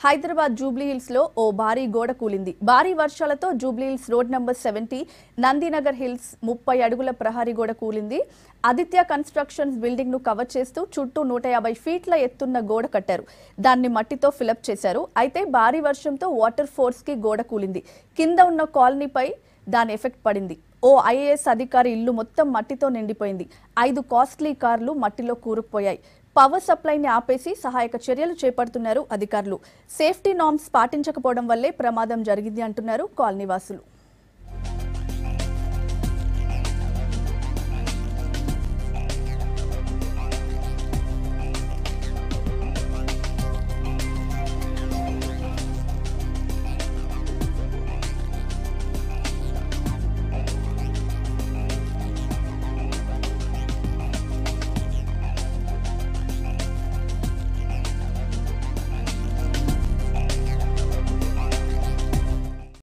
Hyderabad Jubilee hills లో ఓ భారీ గోడ కూలింది. భారీ వర్షాలతో Jubilee hills road number 70 Nandinagar hills 30 అడుగుల ప్రహరీ గోడ కూలింది. ఆదిత్య కన్స్ట్రక్షన్స్ బిల్డింగ్ ను కవర్ చేస్తూ చుట్టూ 150 ఫీట్ల ఎత్తున్న గోడ కట్టారు. దాన్ని మట్టితో ఫిలప్ చేశారు. అయితే భారీ వర్షంతో వాటర్ ఫోర్స్ కి గోడ కూలింది. కింద ఉన్న కాలనీపై దాని ఎఫెక్ట్ పడింది. ఓ ఐఏఎస్ అధికారి ఇల్లు మొత్తం మట్టితో నిండిపోయింది. 5 కాస్ట్లీ కార్లు మట్టిలో కూరుకుపోయాయి. పవర్ సప్లైని ఆపేసి సహాయక చర్యలు చేపడుతున్నారు అధికారులు. సేఫ్టీ నార్మ్స్ పాటించకపోవడం వల్లే ప్రమాదం జరిగింది అంటున్నారు కాలనీవాసులు.